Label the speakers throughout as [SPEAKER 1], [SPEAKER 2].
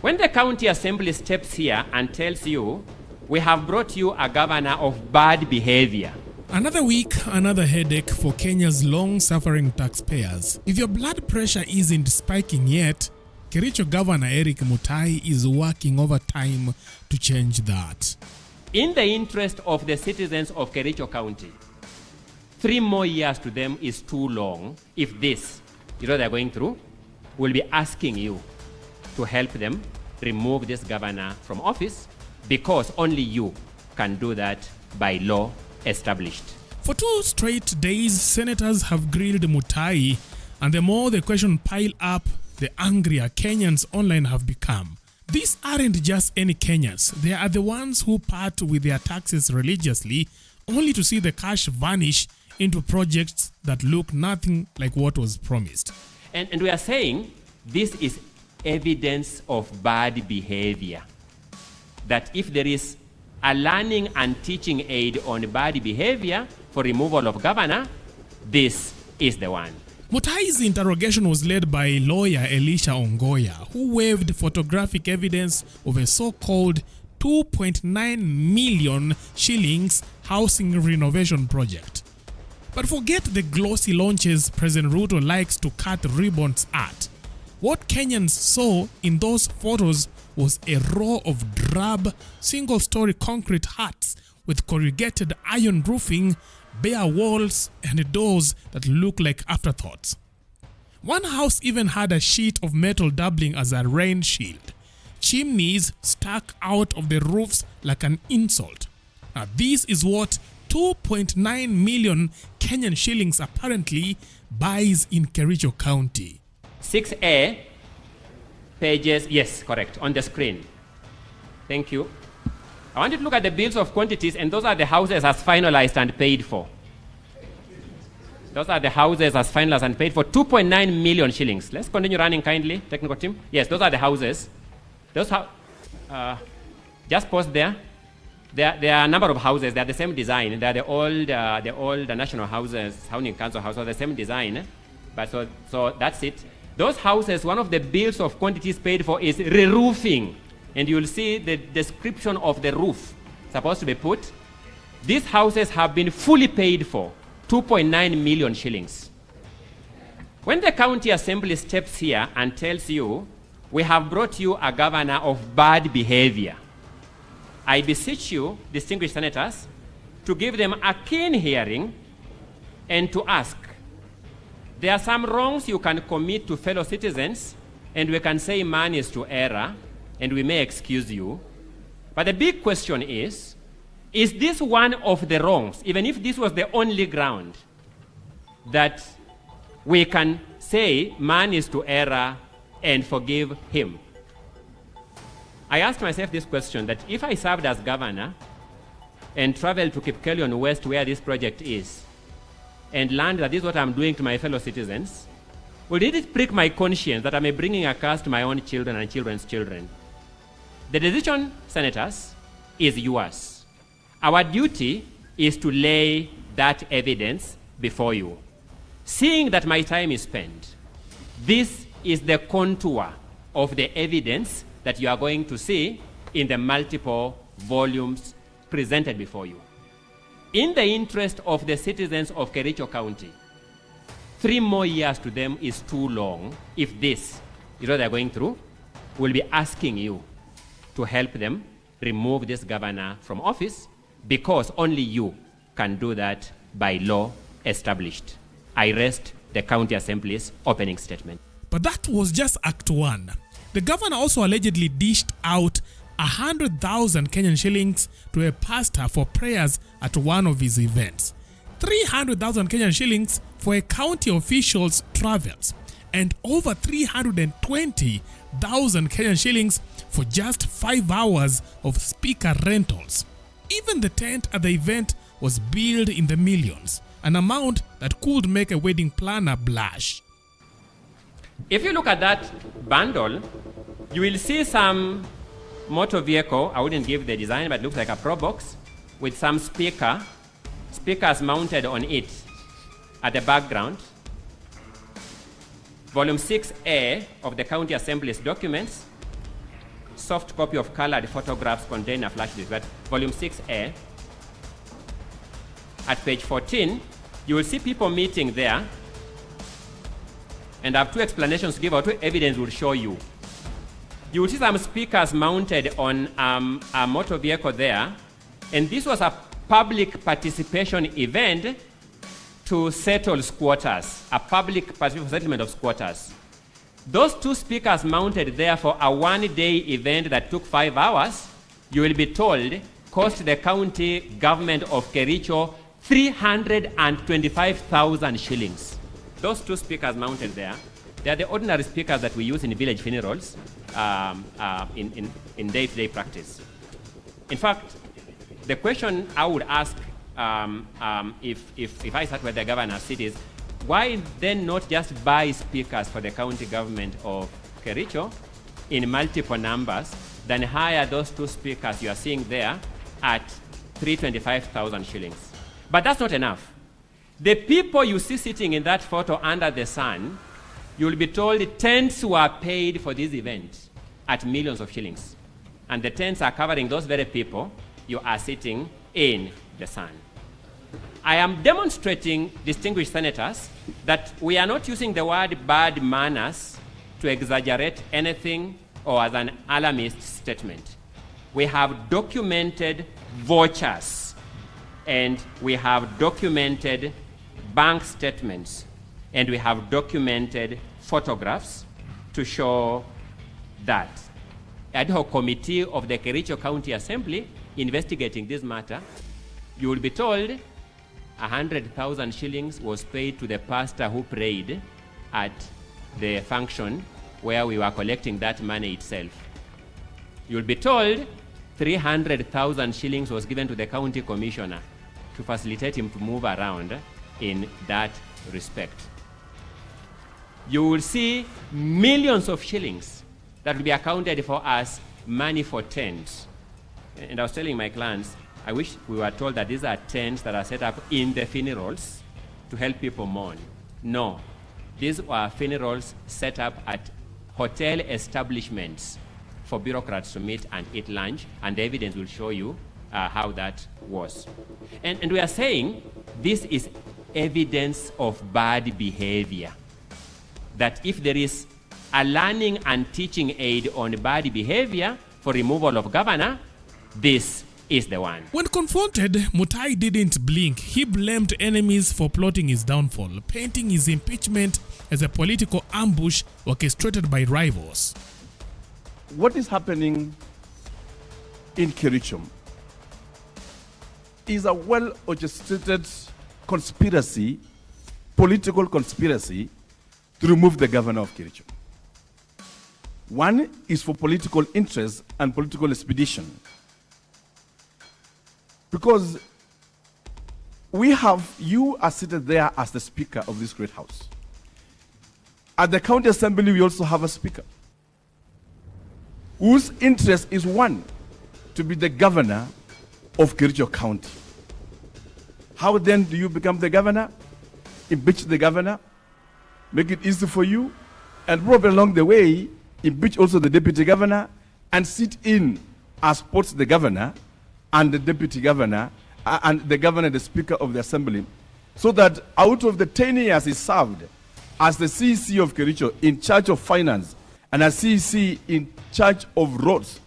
[SPEAKER 1] When the county assembly steps here and tells you, we have brought you a governor of bad behavior.
[SPEAKER 2] Another week, another headache for Kenya's long-suffering taxpayers. If your blood pressure isn't spiking yet, Kericho Governor Eric Mutai is working overtime to change that.
[SPEAKER 1] In the interest of the citizens of Kericho County, 3 more years to them is too long. If this is what they're going through, we'll be asking you to help them remove this governor from office, because only you can do that by law established.
[SPEAKER 2] For 2 straight days, senators have grilled Mutai, and the more the question pile up, the angrier Kenyans online have become. These aren't just any Kenyans. They are the ones who part with their taxes religiously, only to see the cash vanish into projects that look nothing like what was promised.
[SPEAKER 1] And we are saying this is evidence of bad behavior. That if there is a learning and teaching aid on bad behavior for removal of governor, this is the one.
[SPEAKER 2] Mutai's interrogation was led by lawyer Elisha Ongoya, who waved photographic evidence of a so-called 2.9 million shillings housing renovation project. But forget the glossy launches President Ruto likes to cut ribbons at. What Kenyans saw in those photos was a row of drab, single-story concrete huts with corrugated iron roofing, bare walls, and doors that look like afterthoughts. One house even had a sheet of metal doubling as a rain shield. Chimneys stuck out of the roofs like an insult. Now, this is what 2.9 million Kenyan shillings apparently buys in Kericho County.
[SPEAKER 1] 6A, pages, yes, correct, on the screen. Thank you. I want you to look at the bills of quantities, and those are the houses as finalized and paid for. Those are the houses as finalized and paid for, 2.9 million shillings. Let's continue running kindly, technical team. Yes, those are the houses. Those just pause there. There are a number of houses. They are the same design. They are the old national houses, housing council houses, the same design. But so that's it. Those houses, one of the bills of quantities paid for is re-roofing. And you'll see the description of the roof supposed to be put. These houses have been fully paid for, 2.9 million shillings. When the county assembly steps here and tells you, we have brought you a governor of bad behavior, I beseech you, distinguished senators, to give them a keen hearing and to ask, there are some wrongs you can commit to fellow citizens, and we can say man is to error, and we may excuse you. But the big question is this one of the wrongs, even if this was the only ground, that we can say man is to error and forgive him? I asked myself this question, that if I served as governor and traveled to Kipkelion West, where this project is, and learned that this is what I'm doing to my fellow citizens, well, did it prick my conscience that I'm bringing a curse to my own children and children's children? The decision, senators, is yours. Our duty is to lay that evidence before you. Seeing that my time is spent, this is the contour of the evidence that you are going to see in the multiple volumes presented before you. In the interest of the citizens of Kericho County, 3 more years to them is too long. If this is what they're going through, we'll be asking you to help them remove this governor from office, because only you can do that by law established. I rest the county assembly's opening statement.
[SPEAKER 2] But that was just Act 1. The governor also allegedly dished out 100,000 Kenyan shillings to a pastor for prayers at one of his events, 300,000 Kenyan shillings for a county official's travels, and over 320,000 Kenyan shillings for just 5 hours of speaker rentals. Even the tent at the event was billed in the millions, an amount that could make a wedding planner blush.
[SPEAKER 1] If you look at that bundle, you will see some motor vehicle. I wouldn't give the design, but it looks like a Pro Box with some speakers mounted on it at the background. Volume 6A of the County Assembly's documents soft copy of colored photographs contain a flash disk. But volume 6A, at page 14, you will see people meeting there. And I have two explanations to give out, two evidence will show you. You will see some speakers mounted on a motor vehicle there. And this was a public participation event to settle squatters, a public participation settlement of squatters. Those two speakers mounted there for a one-day event that took 5 hours, you will be told, cost the county government of Kericho 325,000 shillings. Those two speakers mounted there, they are the ordinary speakers that we use in village funerals in day-to-day practice. In fact, the question I would ask if I sat with the governor's seat is, why then not just buy speakers for the county government of Kericho in multiple numbers than hire those two speakers you are seeing there at 325,000 shillings? But that's not enough. The people you see sitting in that photo under the sun, you will be told tents were paid for this event at millions of shillings. And the tents are covering those very people you are sitting in the sun. I am demonstrating, distinguished senators, that we are not using the word bad manners to exaggerate anything or as an alarmist statement. We have documented vouchers and we have documented bank statements and we have documented photographs to show that. Ad hoc committee of the Kericho County Assembly investigating this matter, you will be told 100,000 shillings was paid to the pastor who prayed at the function where we were collecting that money itself. You'll be told 300,000 shillings was given to the county commissioner to facilitate him to move around in that respect. You will see millions of shillings that will be accounted for as money for tents. And I was telling my clients, I wish we were told that these are tents that are set up in the funerals to help people mourn. No, these are funerals set up at hotel establishments for bureaucrats to meet and eat lunch, and the evidence will show you how that was. And we are saying this is evidence of bad behavior. That if there is a learning and teaching aid on bad behavior for removal of governor, this is the one.
[SPEAKER 2] When confronted, Mutai didn't blink. He blamed enemies for plotting his downfall, painting his impeachment as a political ambush orchestrated by rivals.
[SPEAKER 3] What is happening in Kericho is a well-orchestrated conspiracy, political conspiracy, to remove the governor of Kericho. One is for political interest and political expedition. Because you are seated there as the speaker of this great house. At the county assembly, we also have a speaker whose interest is one, to be the governor of Kericho County. How then do you become the governor? Impeach the governor, make it easy for you, and probably along the way, impeach also the deputy governor, and sit in as both the governor and the deputy governor, and the governor, the speaker of the assembly, so that out of the 10 years he served as the CEC of Kericho in charge of finance and as CEC in charge of roads,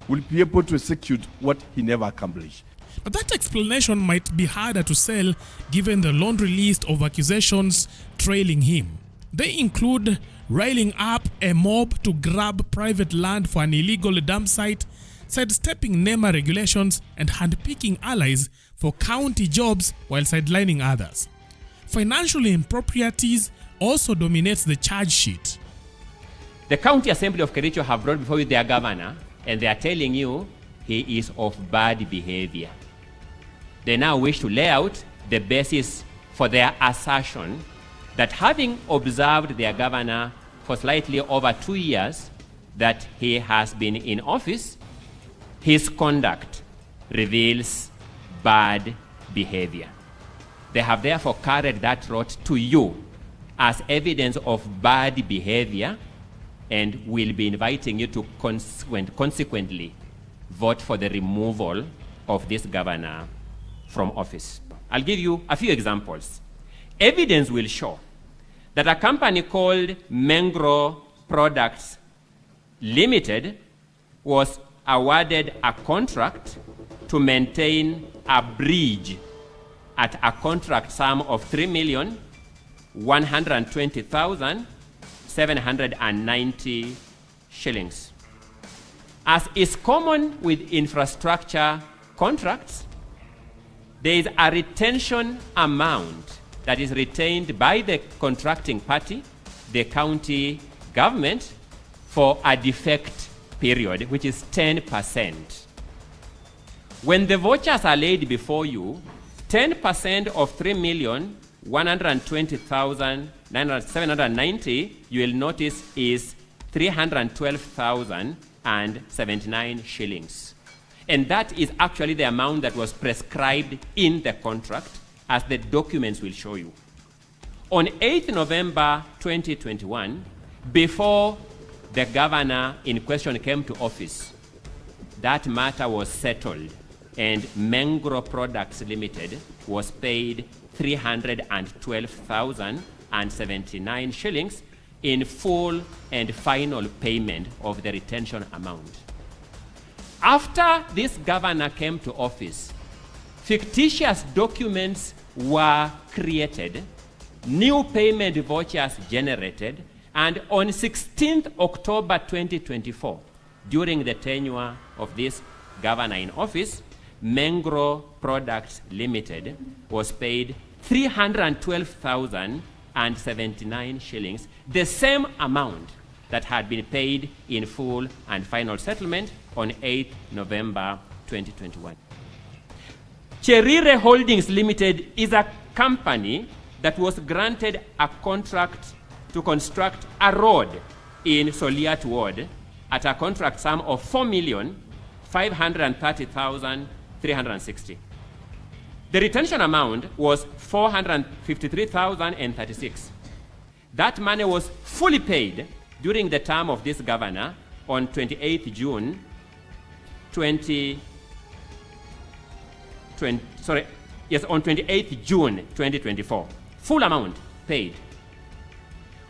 [SPEAKER 3] will be able to execute what he never accomplished.
[SPEAKER 2] But that explanation might be harder to sell given the laundry list of accusations trailing him. They include riling up a mob to grab private land for an illegal dump site, sidestepping NEMA regulations, and handpicking allies for county jobs while sidelining others. Financial improprieties also dominates the charge sheet.
[SPEAKER 1] The County Assembly of Kericho have brought before you their governor, and they are telling you he is of bad behavior. They now wish to lay out the basis for their assertion that having observed their governor for slightly over 2 years that he has been in office, his conduct reveals bad behavior. They have therefore carried that rot to you as evidence of bad behavior, and will be inviting you to consequently vote for the removal of this governor from office. I'll give you a few examples. Evidence will show that a company called Mengro Products Limited was awarded a contract to maintain a bridge at a contract sum of 3,120,790 shillings. As is common with infrastructure contracts, there is a retention amount that is retained by the contracting party, the county government, for a defect period, which is 10%. When the vouchers are laid before you, 10% of 3,120,790, you will notice, is 312,079 shillings. And that is actually the amount that was prescribed in the contract, as the documents will show you. On 8th November 2021, before the governor in question came to office, that matter was settled, and Mengro Products Limited was paid 312,079 shillings in full and final payment of the retention amount. After this governor came to office, fictitious documents were created, new payment vouchers generated, and on 16th October 2024, during the tenure of this governor in office, Mengro Products Limited was paid 312,079 shillings, the same amount that had been paid in full and final settlement on 8th November 2021. Cherire Holdings Limited is a company that was granted a contract to construct a road in Soliat Ward at a contract sum of 4,530,360. The retention amount was 453,036. That money was fully paid during the term of this governor on 28th June 28th June 2024. Full amount paid.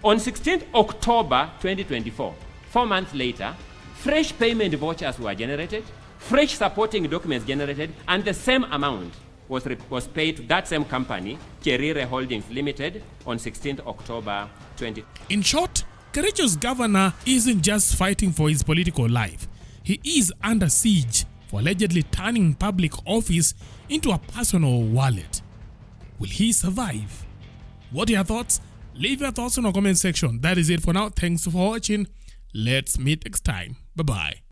[SPEAKER 1] On 16th October 2024, 4 months later, fresh payment vouchers were generated, fresh supporting documents generated, and the same amount was paid to that same company, Cherire Holdings Limited, on 16th October 20.
[SPEAKER 2] In short, Kericho's governor isn't just fighting for his political life. He is under siege for allegedly turning public office into a personal wallet. Will he survive? What are your thoughts? Leave your thoughts in the comment section. That is it for now. Thanks for watching. Let's meet next time. Bye-bye.